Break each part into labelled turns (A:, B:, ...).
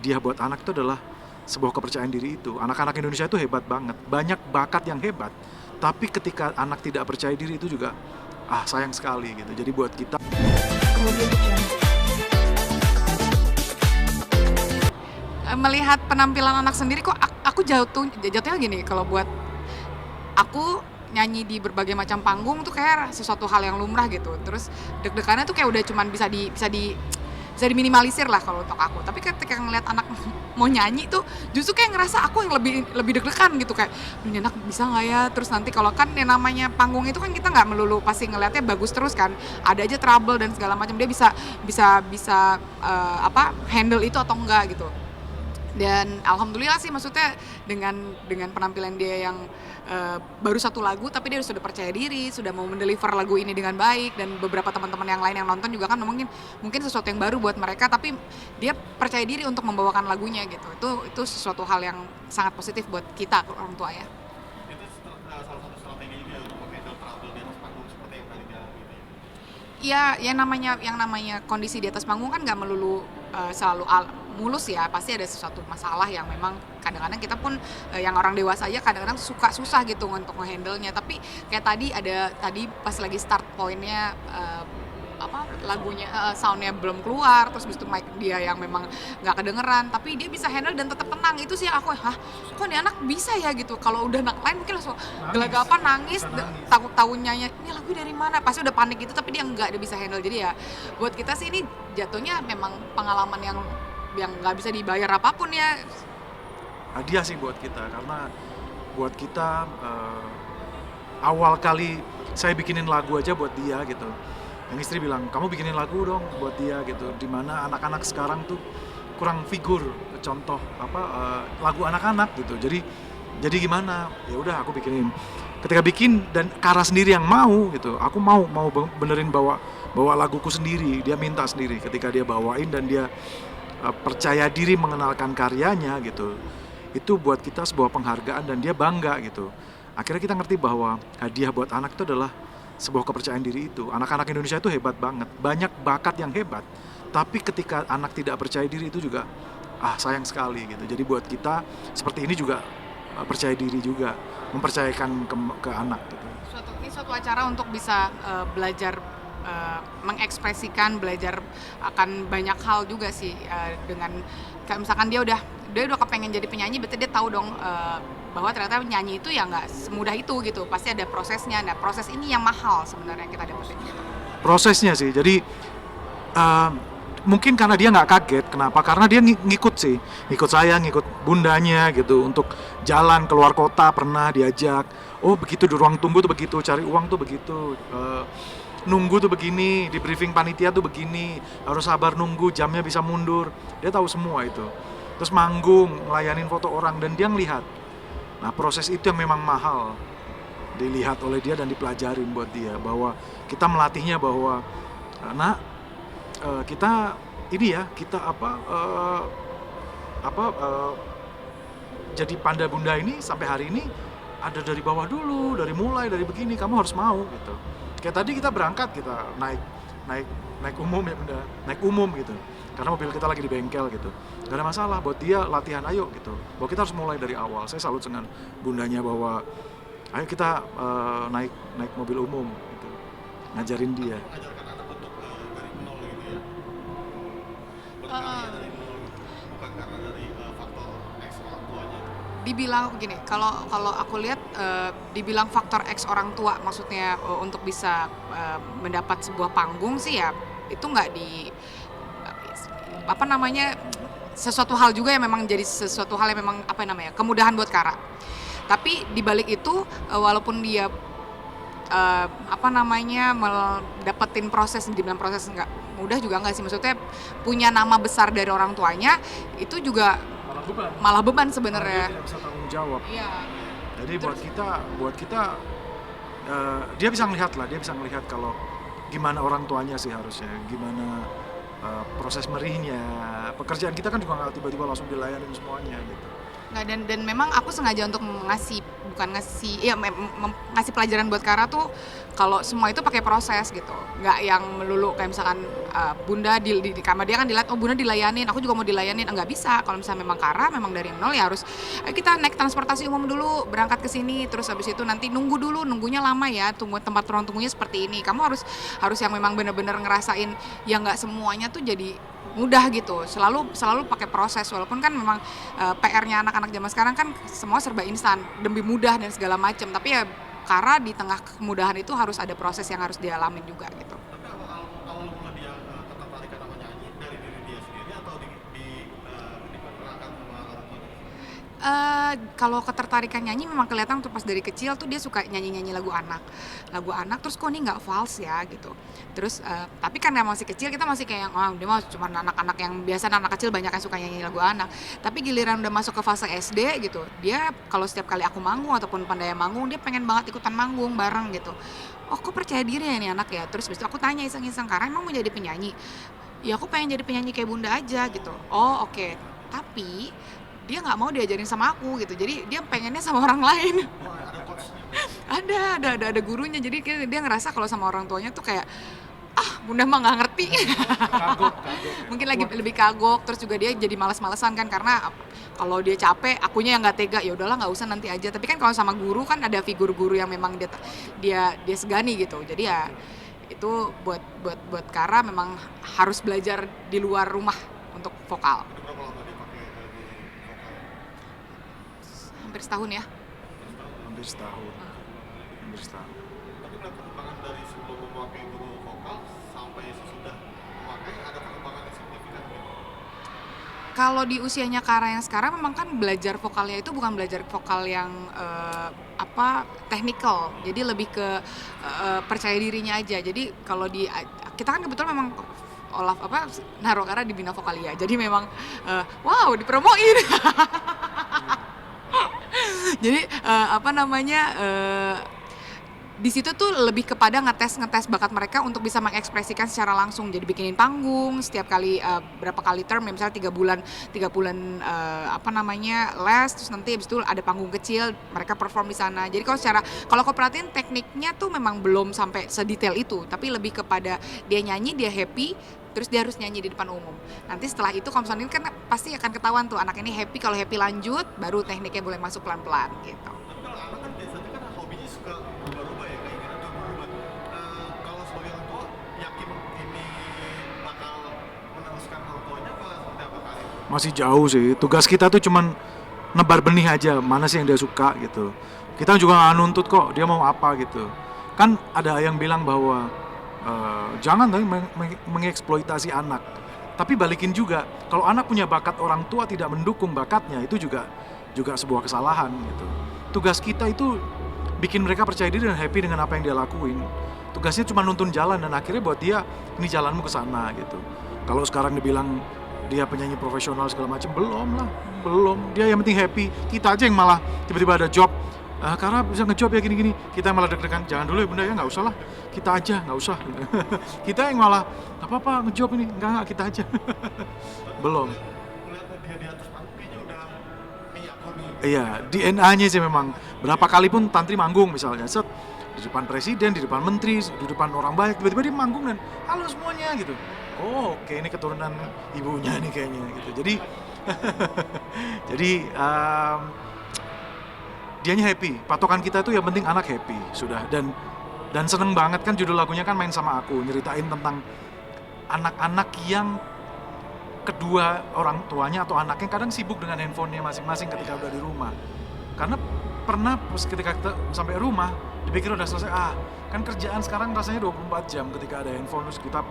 A: hadiah buat anak itu adalah sebuah kepercayaan diri itu. Anak-anak Indonesia itu hebat banget, banyak bakat yang hebat. Tapi ketika anak tidak percaya diri itu juga, sayang sekali gitu. Jadi buat kita
B: Melihat penampilan anak sendiri kok aku jatuhnya gini, kalau buat aku nyanyi di berbagai macam panggung tuh kayak sesuatu hal yang lumrah gitu. Terus deg-degannya tuh kayak udah cuman bisa diminimalisir lah kalau untuk aku. Tapi ketika ngeliat anak mau nyanyi tuh justru kayak ngerasa aku yang lebih deg-degan gitu, kayak ini anak bisa nggak ya. Terus nanti kalau kan yang namanya panggung itu kan kita nggak melulu pasti ngeliatnya bagus terus kan, ada aja trouble dan segala macam, dia bisa handle itu atau enggak gitu. Dan alhamdulillah sih, maksudnya dengan penampilan dia yang baru satu lagu tapi dia sudah percaya diri, sudah mau mendeliver lagu ini dengan baik, dan beberapa teman-teman yang lain yang nonton juga kan mungkin sesuatu yang baru buat mereka, tapi dia percaya diri untuk membawakan lagunya gitu. Itu sesuatu hal yang sangat positif buat kita orang tua ya.
C: Itu salah satu strategi juga untuk menghandle trouble di atas panggung seperti yang tadi dia gitu ya.
B: Iya, yang namanya kondisi di atas panggung kan nggak melulu selalu mulus ya, pasti ada sesuatu masalah yang memang kadang-kadang kita pun yang orang dewasa aja kadang-kadang suka susah gitu untuk nge-handle-nya. Tapi kayak tadi pas lagi start point-nya lagunya sound-nya belum keluar, terus habis itu mic dia yang memang nggak kedengeran, tapi dia bisa handle dan tetap tenang. Itu sih aku, kok nih anak bisa ya gitu. Kalau udah anak lain mungkin langsung gelagapan nangis, takut nyanyi ini lagu dari mana, pasti udah panik gitu, tapi dia bisa handle. Jadi ya buat kita sih ini jatuhnya memang pengalaman yang nggak bisa dibayar apapun ya.
A: hadiah sih buat kita, karena buat kita awal kali saya bikinin lagu aja buat dia gitu. Yang istri bilang, kamu bikinin lagu dong buat dia gitu. Dimana anak-anak sekarang tuh kurang figur contoh lagu anak-anak gitu. Jadi gimana? Ya udah aku bikinin. Ketika bikin dan Kara sendiri yang mau gitu. Aku mau benerin bawa laguku sendiri. Dia minta sendiri. Ketika dia bawain dan dia percaya diri mengenalkan karyanya gitu. Itu buat kita sebuah penghargaan dan dia bangga gitu. Akhirnya kita ngerti bahwa hadiah buat anak itu adalah sebuah kepercayaan diri itu. Anak-anak Indonesia itu hebat banget, banyak bakat yang hebat. Tapi ketika anak tidak percaya diri itu juga, sayang sekali gitu. Jadi buat kita seperti ini juga percaya diri juga, mempercayakan ke anak gitu.
B: Ini suatu acara untuk bisa belajar mengekspresikan, belajar akan banyak hal juga sih, dengan kayak misalkan dia udah kepengen jadi penyanyi, berarti dia tahu dong bahwa ternyata nyanyi itu ya nggak semudah itu gitu, pasti ada prosesnya. Nah, proses ini yang mahal sebenarnya kita dapetin gitu.
A: Prosesnya sih, jadi mungkin karena dia nggak kaget. Kenapa? Karena dia ngikut saya, ngikut bundanya gitu untuk jalan keluar kota, pernah diajak. Oh begitu, di ruang tunggu tuh begitu, cari uang tuh begitu, nunggu tuh begini, di briefing panitia tuh begini, harus sabar nunggu, jamnya bisa mundur. Dia tahu semua itu. Terus manggung, ngelayanin foto orang, dan dia ngelihat. Nah, proses itu yang memang mahal dilihat oleh dia dan dipelajarin buat dia, bahwa kita melatihnya bahwa kita ini ya, kita jadi panda bunda ini sampai hari ini ada dari bawah dulu, dari begini, kamu harus mau gitu. Kayak tadi kita berangkat, kita naik umum ya bunda, naik umum gitu, karena mobil kita lagi di bengkel gitu. Gak ada masalah, buat dia latihan, ayo gitu, bahwa kita harus mulai dari awal. Saya salut dengan bundanya bahwa ayo kita naik mobil umum gitu, ngajarin dia.
C: Mengajarkan anak untuk dari nol gitu ya. Berkarya dari nol gitu. Bukan karena dari faktor X orang tuanya.
B: Dibilang gini, kalau aku lihat dibilang faktor X orang tua, maksudnya untuk bisa mendapat sebuah panggung sih ya, itu nggak sesuatu hal juga yang memang jadi sesuatu hal yang memang kemudahan buat Kara. Tapi dibalik itu walaupun dia dapetin dibilang proses nggak mudah juga nggak sih, maksudnya punya nama besar dari orang tuanya itu juga malah beban sebenarnya.
A: Dia tidak bisa tanggung jawab.
B: Iya.
A: Jadi buat kita dia bisa ngelihat kalau gimana orang tuanya sih harusnya, gimana proses merihnya. Pekerjaan kita kan juga nggak tiba-tiba langsung dilayanin semuanya gitu.
B: Nggak, dan memang aku sengaja untuk ngasih, bukan ngasih ya ngasih pelajaran buat Kara tuh kalau semua itu pakai proses gitu, nggak yang melulu kayak misalkan Bunda di kamar dia kan dilihat, oh Bunda dilayanin, aku juga mau dilayanin, nggak bisa. Kalau misalnya memang Kara memang dari nol ya harus kita naik transportasi umum dulu, berangkat ke sini, terus habis itu nanti nunggunya lama ya, tunggu tempat ruang tunggunya seperti ini. Kamu harus yang memang benar-benar ngerasain yang nggak semuanya tuh jadi mudah gitu, selalu pakai proses, walaupun kan memang PR-nya anak-anak zaman sekarang kan semua serba instan, lebih mudah dan segala macam, tapi ya Kara di tengah kemudahan itu harus ada proses yang harus dialamin juga gitu.
C: Tapi awal mula dia ketertarikan sama nyanyi dari diri dia sendiri atau diperkenalkan sama orang tuanya?
B: Kalau ketertarikan nyanyi memang kelihatan tuh pas dari kecil tuh dia suka nyanyi-nyanyi lagu anak, terus kok ini nggak vals ya gitu. Terus tapi kan masih kecil kita masih kayak dia mah cuma anak-anak yang biasa, anak kecil banyak yang suka nyanyi lagu anak. Tapi giliran udah masuk ke fase SD gitu, dia kalau setiap kali aku manggung ataupun Pandaya manggung, dia pengen banget ikutan manggung bareng gitu. Oh kok percaya diri ya nih anak ya. Terus besok aku tanya iseng-iseng, karena emang mau jadi penyanyi? Ya aku pengen jadi penyanyi kayak Bunda aja gitu. Oh oke. Tapi dia nggak mau diajarin sama aku gitu, jadi dia pengennya sama orang lain.
C: Oh, ada coachnya.
B: ada gurunya, jadi dia ngerasa kalau sama orang tuanya tuh kayak Bunda mah nggak ngerti.
A: Kagok.
B: Mungkin lagi lebih kagok, terus juga dia jadi malas-malesan kan, karena kalau dia capek akunya yang nggak tega, ya udahlah nggak usah nanti aja. Tapi kan kalau sama guru kan ada figur guru yang memang dia segani gitu, jadi ya itu buat Kara memang harus belajar di luar rumah untuk vokal.
C: Itu berapa lama dia pakai di vokal?
B: Hampir setahun ya.
A: Hampir setahun.
C: Tapi melihat perkembangan dari sebelum memakai guru vokal sampai sesudah memakai, ada perkembangan yang signifikan gitu.
B: Kalau di usianya Kara yang sekarang memang kan belajar vokalnya itu bukan belajar vokal yang technical, jadi lebih ke percaya dirinya aja. Jadi kalau kita kan kebetulan memang naruh Kara di Bina Vokalia, jadi memang wow dipromoin. Jadi di situ tuh lebih kepada ngetes bakat mereka untuk bisa mengekspresikan secara langsung. Jadi bikinin panggung setiap kali berapa kali term, misalnya 3 bulan les, terus nanti habis itu ada panggung kecil, mereka perform di sana. Jadi kalau kau perhatiin tekniknya tuh memang belum sampai sedetail itu, tapi lebih kepada dia nyanyi, dia happy, terus dia harus nyanyi di depan umum. Nanti setelah itu kalau misalnya kan pasti akan ketahuan tuh anak ini happy, kalau happy lanjut baru tekniknya boleh masuk pelan-pelan gitu.
C: Tapi kalau anak kan biasanya kan hobinya suka berubah-ubah ya, keinginan untuk berubah. Kalau sebagai orang tua, yakin ini bakal meneruskan orang tuanya apa seperti apa kali?
A: Masih jauh sih. Tugas kita tuh cuman nebar benih aja, mana sih yang dia suka gitu. Kita juga nggak nuntut kok dia mau apa gitu. Kan ada yang bilang bahwa jangan mengeksploitasi anak. Tapi balikin juga, kalau anak punya bakat, orang tua tidak mendukung bakatnya, itu juga sebuah kesalahan gitu. Tugas kita itu bikin mereka percaya diri dan happy dengan apa yang dia lakuin. Tugasnya cuma nuntun jalan, dan akhirnya buat dia ini jalanmu ke sana gitu. Kalau sekarang dibilang dia penyanyi profesional segala macam, belum. Dia yang penting happy. Kita aja yang malah tiba-tiba ada job, karena bisa ngejob ya gini-gini, kita malah deg-degan. Jangan dulu ya Bunda ya, nggak usah lah, kita aja, nggak usah. Kita yang malah nggak apa-apa ngejob ini, nggak kita aja. Belum.
C: Melihat dia di atas panggung kayaknya udah meyakon nih.
A: Iya, DNA-nya sih memang. Berapa kali pun Tantri manggung misalnya, set di depan presiden, di depan menteri, di depan orang banyak, tiba-tiba dia manggung dan halo semuanya gitu. Oh, oke, ini keturunan ibunya nih kayaknya gitu. Jadi dianya happy. Patokan kita tuh yang penting anak happy sudah, dan seneng banget kan judul lagunya kan Main Sama Aku, nyeritain tentang anak-anak yang kedua orang tuanya atau anaknya kadang sibuk dengan handphonenya masing-masing ketika udah di rumah. Karena pernah ketika kita sampai rumah dipikir udah selesai, kan kerjaan sekarang rasanya 24 jam, ketika ada handphone terus kita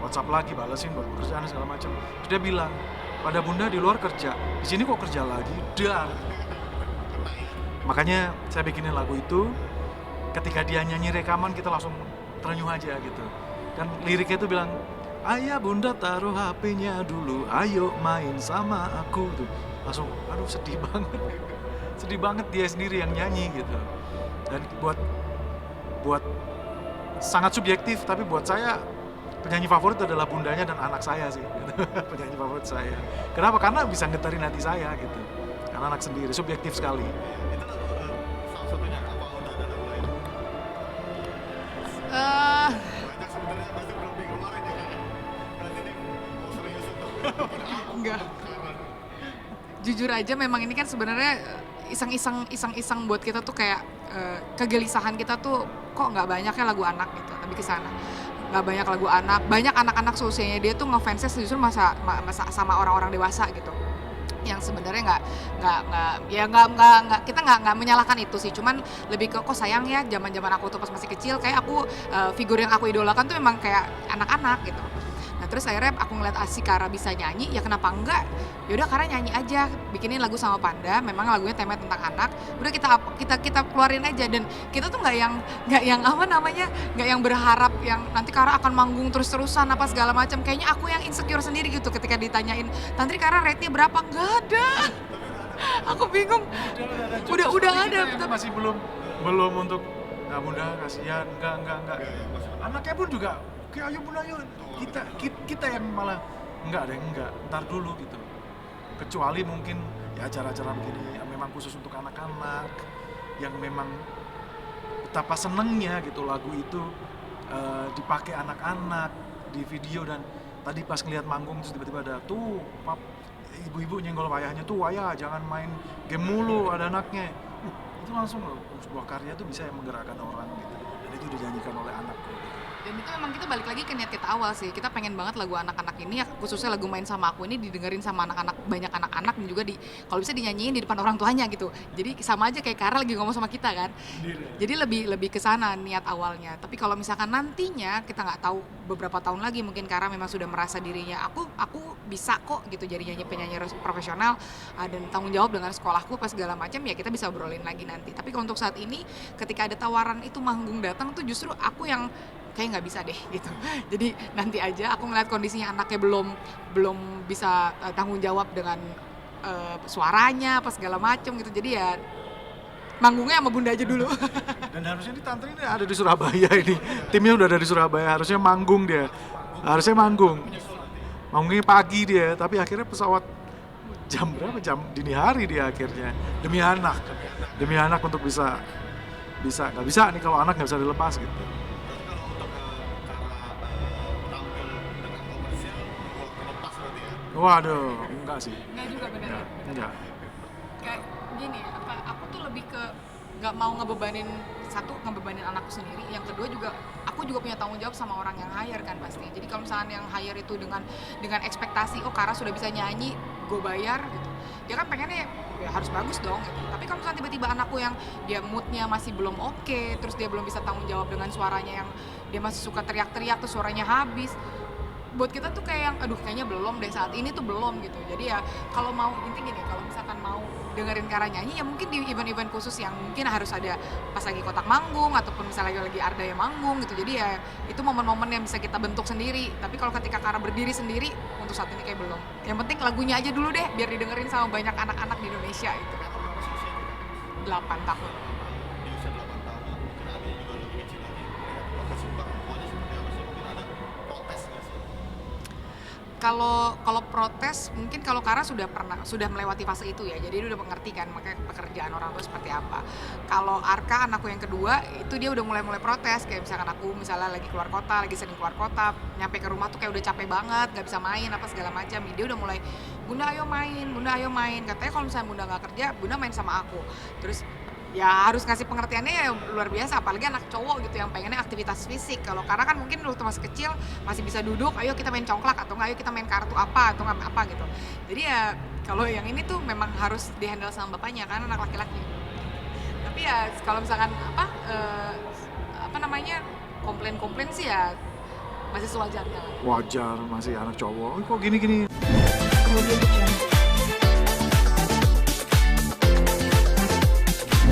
A: WhatsApp lagi, balesin buat pekerjaan segala macam. Terus dia bilang, pada Bunda di luar kerja, di sini kok kerja lagi? Dar. Makanya saya bikinin lagu itu, ketika dia nyanyi rekaman kita langsung terenyuh aja gitu. Dan liriknya itu bilang, ayah Bunda taruh HP-nya dulu, ayo main sama aku tuh. Langsung, aduh sedih banget dia sendiri yang nyanyi gitu. Dan buat sangat subjektif, tapi buat saya penyanyi favorit adalah bundanya dan anak saya sih. Penyanyi favorit saya. Kenapa? Karena bisa ngetarin hati saya gitu. anak sendiri, subjektif sekali.
C: Itu salah satunya apa udah ada lagu lain?
B: Eh,
C: Banyak sebenarnya masih belum dikeluarin ya kayaknya. Berarti nih mau serius untuk
B: enggak.
C: sekarang.
B: Jujur aja memang ini kan sebenarnya iseng-iseng buat kita tuh kayak kegelisahan kita tuh kok nggak banyak ya lagu anak gitu, lebih ke sana. Nggak banyak lagu anak, banyak anak-anak seusianya dia tuh ngefansnya justru masa sama orang-orang dewasa gitu. Yang sebenarnya nggak kita nggak menyalahkan itu sih, cuman lebih ke kok sayang ya zaman aku tuh pas masih kecil kayak aku figur yang aku idolakan tuh memang kayak anak-anak gitu. Nah terus akhirnya aku ngeliat si Kara bisa nyanyi, ya kenapa enggak? Yaudah Kara nyanyi aja, bikinin lagu sama Panda, memang lagunya temanya tentang anak. Udah kita keluarin aja, dan kita tuh nggak yang apa namanya, nggak yang berharap yang nanti Kara akan manggung terus-terusan apa segala macam. Kayaknya aku yang insecure sendiri gitu ketika ditanyain, "Tantri Kara rate-nya berapa?" Nggak ada. Aku bingung. Udah ada,
A: Kita
B: tapi
A: masih belum untuk nggak Bunda, kasihan, enggak. Anaknya pun juga, "Oke, ayo Bunda, ayo." Kita yang malah enggak, ntar dulu gitu. Kecuali mungkin ya acara-acara begini yang memang khusus untuk anak-anak, yang memang betapa senengnya gitu lagu itu dipakai anak-anak di video. Dan tadi pas ngeliat manggung terus tiba-tiba ada tuh ibu-ibu nyenggol ayahnya, tuh ayah jangan main game mulu, ada anaknya. Itu langsung loh, sebuah karya tuh bisa yang menggerakkan orang gitu, dan itu dinyanyikan oleh anak.
B: dan itu memang kita balik lagi ke niat kita awal sih. Kita pengen banget lagu anak-anak ini, ya khususnya lagu Main Sama Aku ini didengerin sama anak-anak, banyak anak-anak, dan juga kalau bisa dinyanyiin di depan orang tuanya gitu. Jadi sama aja kayak Kara lagi ngomong sama kita kan. Jadi lebih ke sana niat awalnya. Tapi kalau misalkan nantinya kita nggak tahu, beberapa tahun lagi mungkin Kara memang sudah merasa dirinya aku bisa kok gitu jadi penyanyi profesional, dan tanggung jawab dengan sekolahku pas segala macam, ya kita bisa obrolin lagi nanti. Tapi kalau untuk saat ini ketika ada tawaran itu manggung datang tuh justru aku yang kayak nggak bisa deh gitu. Jadi nanti aja, aku ngeliat kondisinya anaknya belum bisa tanggung jawab dengan suaranya apa segala macam gitu. Jadi ya manggungnya sama Bunda aja dulu.
A: Dan harusnya di Tantri ini ada di Surabaya ini. Timnya udah ada di Surabaya, harusnya manggung dia. Manggungnya pagi dia, tapi akhirnya pesawat jam berapa? Jam dini hari dia akhirnya. Demi anak untuk bisa nggak bisa nih kalau anak nggak bisa dilepas gitu.
C: Berarti kalau untuk Kara tampil dengan komersial waktu lepas berarti ya?
A: Waduh, enggak sih.
B: Nggak juga bener.
A: Enggak.
B: Kayak gini, aku tuh lebih ke nggak mau ngebebanin anakku sendiri, yang kedua juga aku juga punya tanggung jawab sama orang yang hire kan pasti. Jadi kalau misalnya yang hire itu dengan ekspektasi oh Kara sudah bisa nyanyi, gue bayar gitu, dia kan pengennya ya harus bagus dong gitu. Tapi kalau misalnya tiba-tiba anakku yang dia moodnya masih belum oke, terus dia belum bisa tanggung jawab dengan suaranya yang dia masih suka teriak-teriak terus suaranya habis, buat kita tuh kayak yang aduh kayaknya belum deh, saat ini tuh belum gitu. Jadi ya kalau mau intinya gini, kalau misalkan mau dengerin Kara nyanyi ya mungkin di event-event khusus yang mungkin harus ada pas lagi kotak manggung ataupun misalnya lagi Arda yang manggung gitu. Jadi ya itu momen-momen yang bisa kita bentuk sendiri. Tapi kalau ketika Kara berdiri sendiri untuk saat ini kayak belum. Yang penting lagunya aja dulu deh biar didengerin sama banyak anak-anak di Indonesia gitu kan. 8 tahun.
C: Di usia 8 tahun mungkin adiknya juga lebih kecil lagi. Melihat kesibukan semuanya seperti apa sih? Mungkin ada protes nggak sih?
B: Kalau protes mungkin kalau Kara sudah melewati fase itu ya, jadi dia udah mengerti kan makanya pekerjaan orang tua seperti apa. Kalau Arka anakku yang kedua itu dia udah mulai protes, kayak misalkan aku misalnya lagi keluar kota, lagi sering keluar kota, nyampe ke rumah tuh kayak udah capek banget, nggak bisa main apa segala macam. Dia udah mulai Bunda ayo main, katanya kalau misalnya Bunda nggak kerja Bunda main sama aku. Terus ya harus ngasih pengertiannya ya luar biasa, apalagi anak cowok gitu yang pengennya aktivitas fisik. Kalau Kara kan mungkin waktu masih kecil masih bisa duduk, ayo kita main congklak atau enggak ayo kita main kartu apa atau enggak apa gitu. Jadi ya kalau yang ini tuh memang harus dihandle sama bapaknya karena anak laki-laki. Tapi ya kalau misalkan komplain sih ya masih sewajarnya.
A: Wajar, masih anak cowok. Kok gini-gini.
D: Audio Jungle.